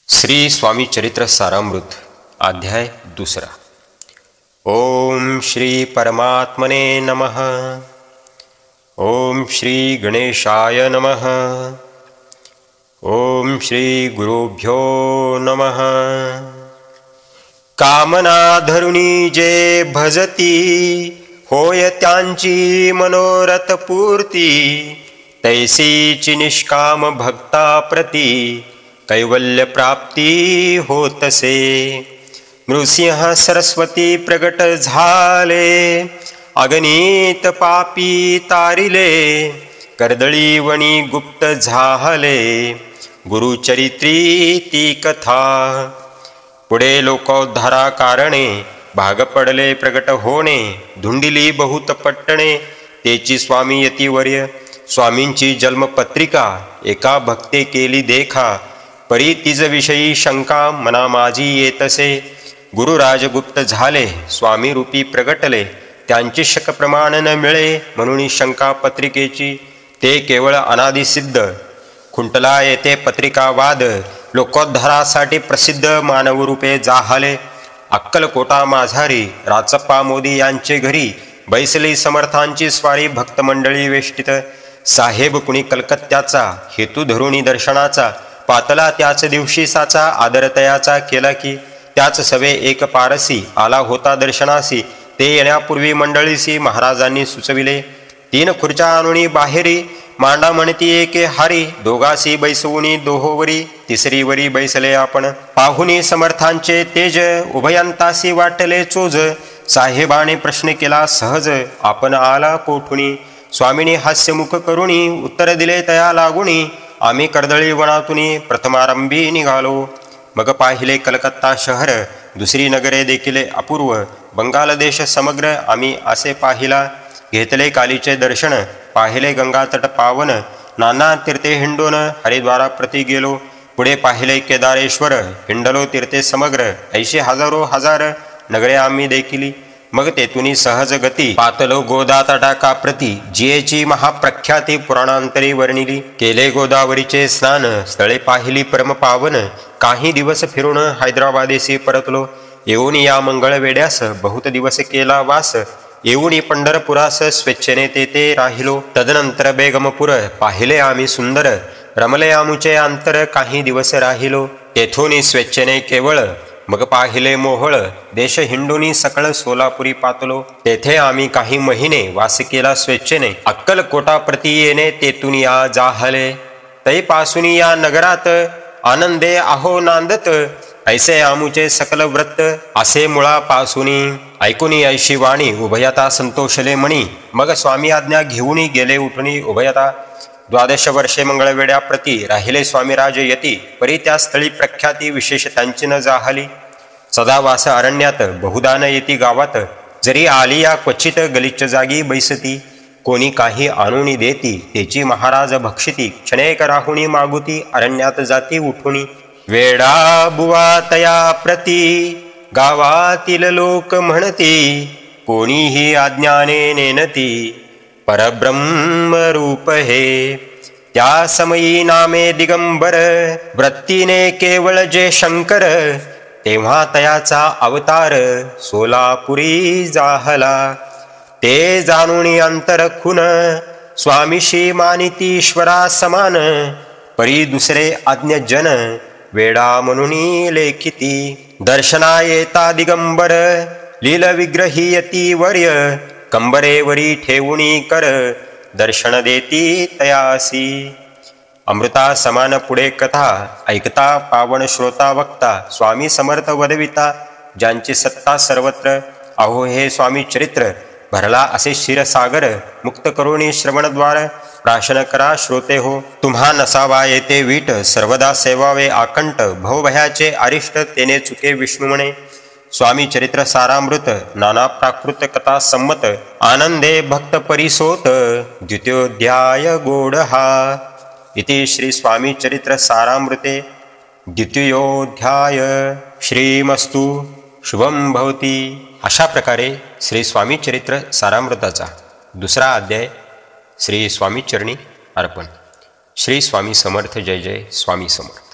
श्री स्वामी चरित्र सारामृत अध्याय दुसरा। ओम श्री परमात्मने नमः। ओम श्री गणेशाय नमः। ओम श्री गुरुभ्यो नमः। कामना धरुणी जे भजती, होय त्यांची मनोरथ पूर्ती। तैसीची निष्काम भक्ता प्रती, कैवल्य प्राप्ती होतसे। नृसिंह सरस्वती प्रगट झाले, अगणित पापी तारिले। कर्दळी वणी गुप्त झाले, गुरुचरित्री ती कथा। पुढे लोकोद्धारा कारणे, भाग पडले प्रगट होणे। धुंडिली बहुत पट्टणे, तेची स्वामी यतिवर्य। स्वामींची जन्मपत्रिका, एका भक्ते केली देखा। परी तिज विषयी शंका, मना माझी येतसे। गुरुराज गुप्त झाले, स्वामी रूपी प्रगटले। त्यांची शक प्रमाण न मिळे, म्हणून शंका पत्रिकेची। ते केवळ अनादिसिद्ध। खुंटला येथे पत्रिकावाद, लोकोद्धारासाठी प्रसिद्ध मानवरूपे जाहले। अक्कलकोटा माझारी, राचप्पा मोदी यांचे घरी। बैसली समर्थांची स्वारी, भक्तमंडळी वेष्टित। साहेब कुणी कलकत्त्याचा, हेतू धरुणी दर्शनाचा। पातला त्याच दिवशी साचा, आदरतयाचा केला की। त्याच सवे एक पारसी, आला होता दर्शनासी। ते येण्यापूर्वी मंडळीसी, महाराजांनी सुचविले। 3 खुर्च्या आणुनी बाहेरी, मांडा म्हणती एके हारी। दोघासी बैसवुनी दोहोवरी, तिसरीवरी बैसले आपण। पाहुनी समर्थांचे तेज, उभयंतासी वाटले चोज। साहेबाने प्रश्न केला सहज, आपण आला कोठुनी। स्वामीनी हास्यमुख करुणी, उत्तर दिले तया लागुनी। आम्ही कर्दळी वनातुनी, प्रथमारंभी निघालो। मग पाहिले कलकत्ता शहर, दुसरी नगरे देखील अपूर्व। बंगाल देश समग्र आम्ही असे पाहिला। घेतले कालीचे दर्शन, पाहिले गंगातट पावन। नाना तीर्थे हिंडून, हरिद्वारा प्रति गेलो। पुढे पाहिले केदारेश्वर, हिंडलो तीर्थे समग्र। ऐशी हजारो हजार नगरे आम्ही देखिली। मग तेथुनी सहज गती, पातलो गोदा तटाका प्रती। जियेची महाप्रख्याती पुराणांतरी वर्णिली। केले गोदावरीचे स्नान, स्थळे पाहिली परम पावन। काही दिवस फिरून हैदराबादेसी परतलो। येऊन या मंगळवेड्यास, बहुत दिवस केला वास। येऊन पंढरपुरास, स्वेच्छेने तेथे राहिलो। तदनंतर बेगमपूर पाहिले आम्ही सुंदर। रमले आमुचे अंतर, काही दिवस राहिलो। तेथून स्वेच्छेने केवळ, मग पाहिले मोहोळ। देश हिंडुनी सकळ सोलापुरी पातलो। तेथे आम्ही काही महिने वास केला स्वेच्छेने। अक्कलकोटा प्रति येणे, तेथून या जाहले। तैपासून या नगरात, आनंदे आहो नांदत। ऐसे आमुचे सकल व्रत, असे मुळापासूनी। ऐकुनी ऐशी वाणी, उभयता संतोषले मणी। मग स्वामी आज्ञा घेऊनी, गेले उठुनी उभयता। 12 वर्षे मंगळवेड्या प्रती, राहिले स्वामीराज यती। परी त्या स्थळी प्रख्याती, विशेष त्यांची न जाहली। सदावास अरण्यात, बहुदान येती गावात। जरी आली या क्वचित, गलिच्छ जागी बैसती। कोणी काही आणूनी देती, तेची महाराज भक्षिती। क्षणेक राहुणी मागुती, अरण्यात जाती उठुनी। वेडा बुवा तया प्रती, गावातील लोक म्हणती। कोणीही आज्ञाने नेनती, परब्रह्म रूप हे। त्या समयी नामे दिगंबर, वृत्तीने केवळ जे शंकर। तेव्हा तयाचा अवतार, सोलापुरी जाहला। ते जाणून अंतर खुन, स्वामीशी मानिती ईश्वरा समान। परी दुसरे आज्ञजन, वेडा म्हणून लेखिती। दर्शना येता दिगंबर, लील विग्रही यती वर्य। कंबरेवरी ठेवुनी कर, दर्शन देती तयासी। अमृता समान पुढे कथा, ऐकता पावन श्रोता वक्ता। स्वामी समर्थ वदविता, ज्यांची सत्ता सर्वत्र। अहो हे स्वामी चरित्र, भरला असे क्षीरसागर। मुक्त करुणी श्रवणद्वार, प्राशन करा श्रोते हो। तुम्हा नसावा येते वीट, सर्वदा सेवावे आकंठ। भवभयाचे अरिष्ट, तेने चुके विष्णू म्हणे। स्वामी चरित्र सारामृत, नाना प्राकृत कथा संमत। आनंदे भक्त परिसोत, द्वितीयोध्याय गोड हा। इति श्री स्वामी चरित्र सारामृते द्वितीयोध्याय। श्रीमस्तु शुभम भवती। अशा प्रकारे श्री स्वामी चरित्र सारामृताचा दुसरा अध्याय श्री स्वामी चरणी अर्पण। श्री स्वामी समर्थ। जय जय स्वामी समर्थ।